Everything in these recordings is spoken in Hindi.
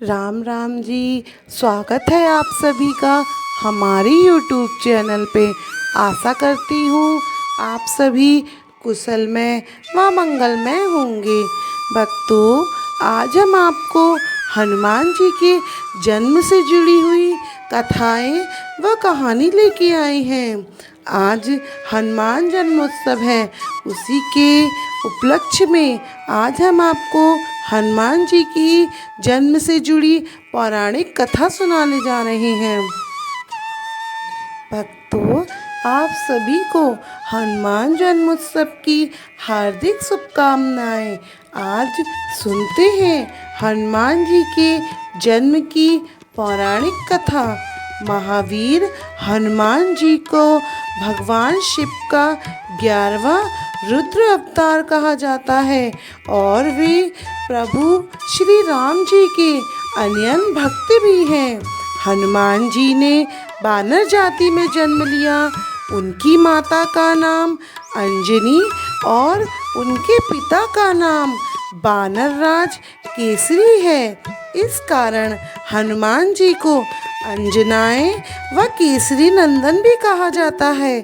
राम राम जी। स्वागत है आप सभी का हमारी यूट्यूब चैनल पे। आशा करती हूँ आप सभी कुशलमय व मंगलमय होंगे। भक्तों, आज हम आपको हनुमान जी के जन्म से जुड़ी हुई कथाएं व कहानी लेके आए हैं। आज हनुमान जन्मोत्सव है, उसी के उपलक्ष्य में आज हम आपको हनुमान जी की जन्म से जुड़ी पौराणिक कथा सुनाने जा रहे हैं। भक्तों, आप सभी को हनुमान जन्मोत्सव की हार्दिक शुभकामनाएं। आज सुनते हैं हनुमान जी के जन्म की पौराणिक कथा। महावीर हनुमान जी को भगवान शिव का 11वां रुद्र अवतार कहा जाता है और वे प्रभु श्री राम जी के अनन्य भक्त भी हैं। हनुमान जी ने वानर जाति में जन्म लिया। उनकी माता का नाम अंजनी और उनके पिता का नाम वानरराज केसरी है। इस कारण हनुमान जी को अंजनाएं व केसरी नंदन भी कहा जाता है।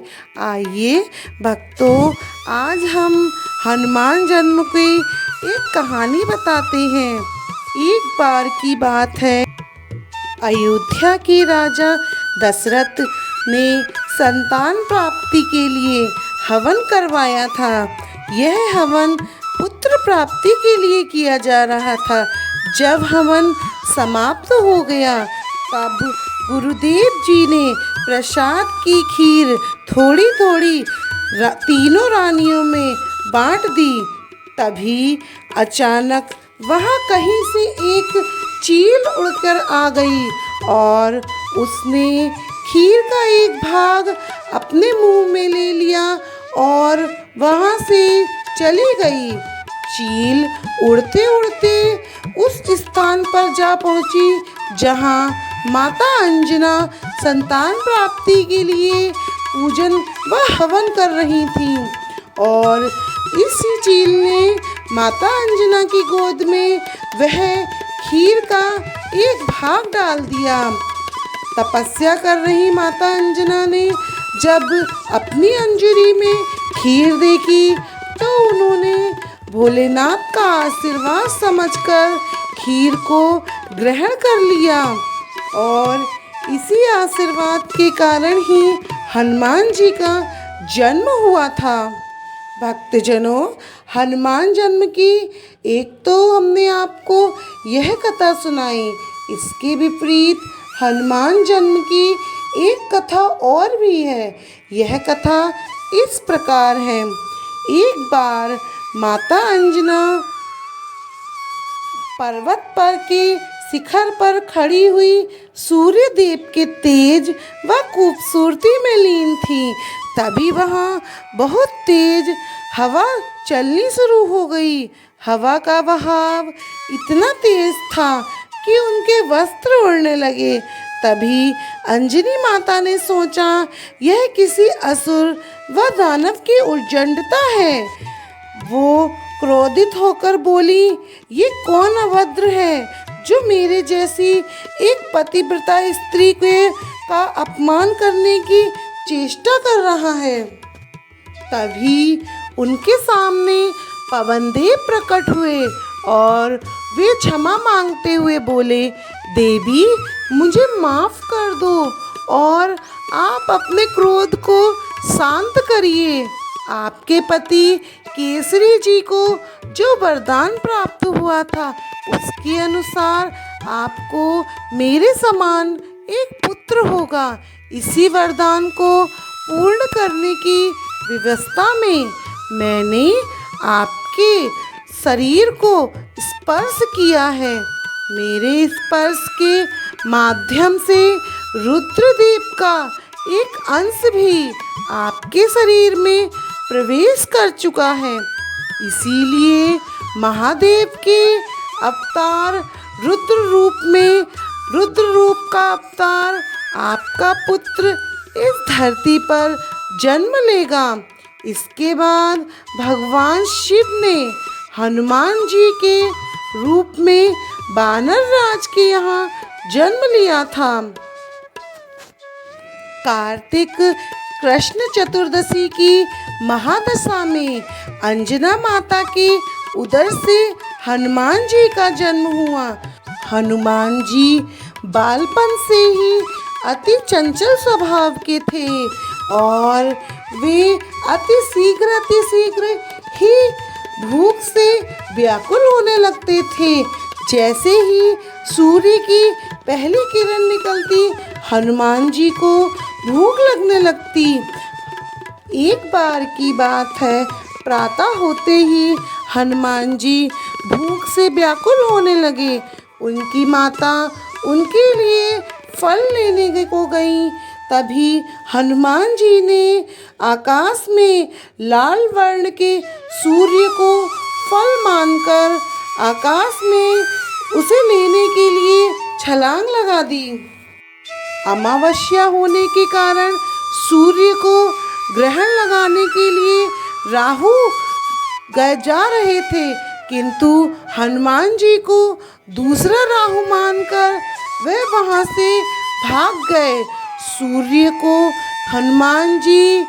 आइए भक्तों, आज हम हनुमान जन्म की एक कहानी बताते हैं। एक बार की बात है, अयोध्या के राजा दशरथ ने संतान प्राप्ति के लिए हवन करवाया था। यह हवन पुत्र प्राप्ति के लिए किया जा रहा था। जब हवन समाप्त हो गया तब गुरुदेव जी ने प्रसाद की खीर थोड़ी थोड़ी तीनों रानियों में बांट दी। तभी अचानक वहाँ कहीं से एक चील उड़कर आ गई और उसने खीर का एक भाग अपने मुंह में ले लिया और वहाँ से चली गई। चील उड़ते उड़ते उस स्थान पर जा पहुँची जहाँ माता अंजना संतान प्राप्ति के लिए पूजन व हवन कर रही थी और इसी चील ने माता अंजना की गोद में वह खीर का एक भाग डाल दिया। तपस्या कर रही माता अंजना ने जब अपनी अंजूरी में खीर देखी तो उन्होंने भोलेनाथ का आशीर्वाद समझकर खीर को ग्रहण कर लिया और इसी आशीर्वाद के कारण ही हनुमान जी का जन्म हुआ था। भक्तजनों, हनुमान जन्म की एक तो हमने आपको यह कथा सुनाई। इसके विपरीत हनुमान जन्म की एक कथा और भी है। यह कथा इस प्रकार है। एक बार माता अंजना पर्वत पर के शिखर पर खड़ी हुई सूर्य देव के तेज व खूबसूरती में लीन थी। तभी वहाँ बहुत तेज हवा चलनी शुरू हो गई। हवा का बहाव इतना तेज था कि उनके वस्त्र उड़ने लगे। तभी अंजनी माता ने सोचा, यह किसी असुर व दानव की उद्दंडता है। वो क्रोधित होकर बोली, ये कौन अभद्र है जो मेरे जैसी एक पतिव्रता स्त्री का अपमान करने की चेष्टा कर रहा है। तभी उनके सामने पवनदेव प्रकट हुए और वे क्षमा मांगते हुए बोले, देवी मुझे माफ कर दो और आप अपने क्रोध को शांत करिए। आपके पति केसरी जी को जो वरदान प्राप्त हुआ था उसके अनुसार आपको मेरे समान एक पुत्र होगा। इसी वरदान को पूर्ण करने की व्यवस्था में मैंने आपके शरीर को स्पर्श किया है। मेरे स्पर्श के माध्यम से रुद्रदेव का एक अंश भी आपके शरीर में प्रवेश कर चुका है। इसीलिए महादेव के अवतार रुद्र रूप में रुद्र रूप का अवतार आपका पुत्र इस धरती पर जन्म लेगा। इसके बाद भगवान शिव ने हनुमान जी के रूप में वानर राज के यहाँ जन्म लिया था। कार्तिक कृष्ण चतुर्दशी की महादशा में अंजना माता के उदर से हनुमान जी का जन्म हुआ। हनुमान जी बालपन से ही अति चंचल स्वभाव के थे और वे अति शीघ्र ही भूख से व्याकुल होने लगते थे। जैसे ही सूर्य की पहली किरण निकलती, हनुमान जी को भूख लगने लगती। एक बार की बात है, प्रातः होते ही हनुमान जी भूख से व्याकुल होने लगे। उनकी माता उनके लिए फल लेने को गई। तभी हनुमान जी ने आकाश में लाल वर्ण के सूर्य को फल मानकर आकाश में उसे लेने के लिए छलांग लगा दी। अमावस्या होने के कारण सूर्य को ग्रहण लगाने के लिए राहु जा रहे थे, किंतु हनुमान जी को दूसरा राहु मानकर वे वहां से भाग गए। सूर्य को हनुमान जी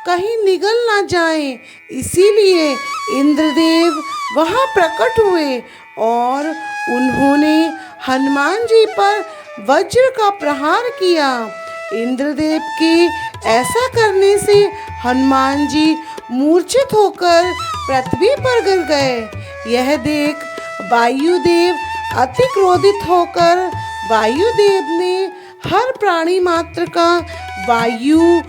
कहीं निगल ना जाए, इसीलिए इंद्रदेव वहां प्रकट हुए और उन्होंने हनुमान जी पर वज्र का प्रहार किया। इंद्रदेव के ऐसा करने से हनुमान जी मूर्छित होकर पृथ्वी पर गिर गए। यह देख वायुदेव अति क्रोधित होकर वायुदेव ने हर प्राणी मात्र का वायु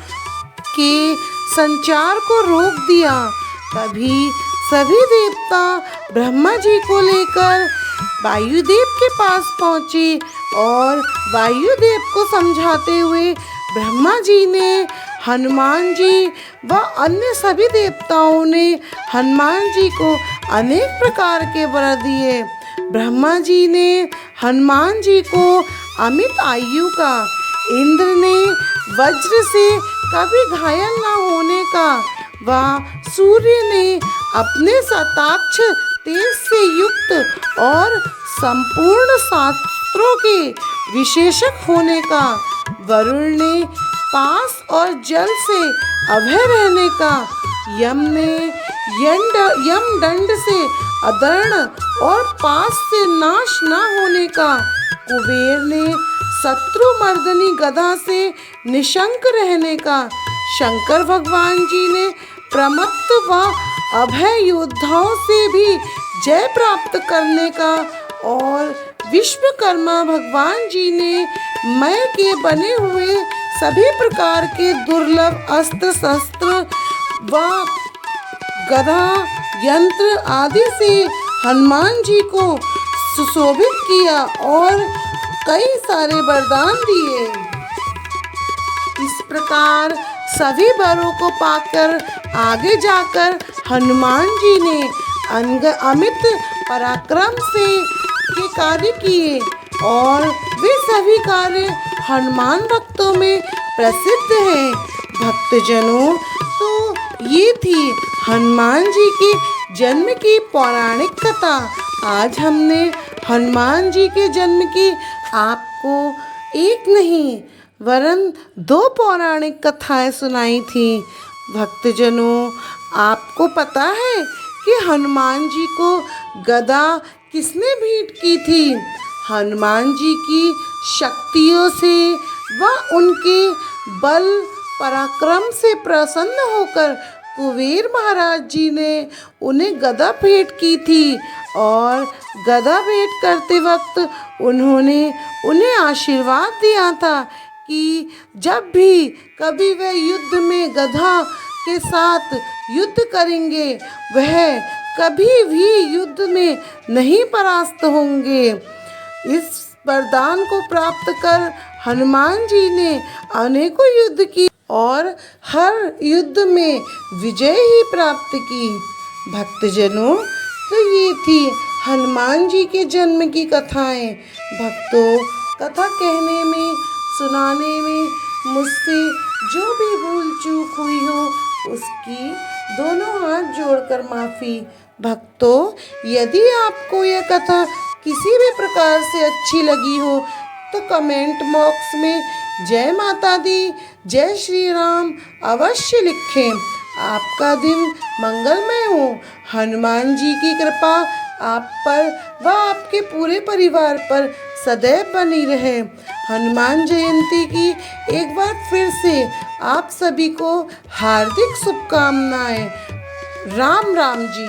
के संचार को रोक दिया। तभी सभी देवता ब्रह्मा जी को लेकर वायुदेव के पास पहुँचे और वायुदेव को समझाते हुए ब्रह्मा जी ने हनुमान जी व अन्य सभी देवताओं ने हनुमान जी को अनेक प्रकार के वर दिए। ब्रह्मा जी ने हनुमान जी को अमित आयु का, इंद्र ने वज्र से कभी घायल न होने का व सूर्य ने अपने शताक्ष तेज से युक्त और संपूर्ण शास्त्रों के विशेषक होने का, वरुण ने पास और जल से अभय रहने का, यम ने यम दंड से अदर्ण और पास से नाश न होने का, कुबेर ने शत्रु मर्दनी गदा से निशंक रहने का, शंकर भगवान जी ने प्रमत्त व अभय योद्धाओं से भी जय प्राप्त करने का और विश्वकर्मा भगवान जी ने मय के बने हुए सभी प्रकार के दुर्लभ अस्त्र शस्त्र व गदा यंत्र आदि से हनुमान जी को सुशोभित किया और कई सारे वरदान दिए। इस प्रकार सभी वरों को पाकर आगे जाकर हनुमान जी ने अमित पराक्रम से के कार्य किए और वे सभी कार्य हनुमान भक्तों में प्रसिद्ध हैं। भक्तजनों, तो ये थी हनुमान जी के जन्म की पौराणिक कथा। आज हमने हनुमान जी के जन्म की आपको एक नहीं वरन 2 पौराणिक कथाएं सुनाई थी। भक्तजनों, आपको पता है कि हनुमान जी को गदा किसने भेंट की थी? हनुमान जी की शक्तियों से व उनके बल पराक्रम से प्रसन्न होकर कुबेर महाराज जी ने उन्हें गदा भेंट की थी और गदा भेंट करते वक्त उन्होंने उन्हें आशीर्वाद दिया था कि जब भी कभी वह युद्ध में गधा के साथ युद्ध करेंगे, वह कभी भी युद्ध में नहीं परास्त होंगे। इस वरदान को प्राप्त कर हनुमान जी ने अनेकों युद्ध की और हर युद्ध में विजय ही प्राप्त की। भक्तजनों, तो ये थी हनुमान जी के जन्म की कथाएं। भक्तों, कथा कहने में, सुनाने में मुझसे जो भी भूल चूक हुई हो, उसकी दोनों हाथ जोड़कर माफ़ी। भक्तों, यदि आपको यह कथा किसी भी प्रकार से अच्छी लगी हो तो कमेंट बॉक्स में जय माता दी, जय श्री राम अवश्य लिखें। आपका दिन मंगलमय हो। हनुमान जी की कृपा आप पर व आपके पूरे परिवार पर सदैव बनी रहे। हनुमान जयंती की एक बार फिर से आप सभी को हार्दिक शुभकामनाएं। राम राम जी।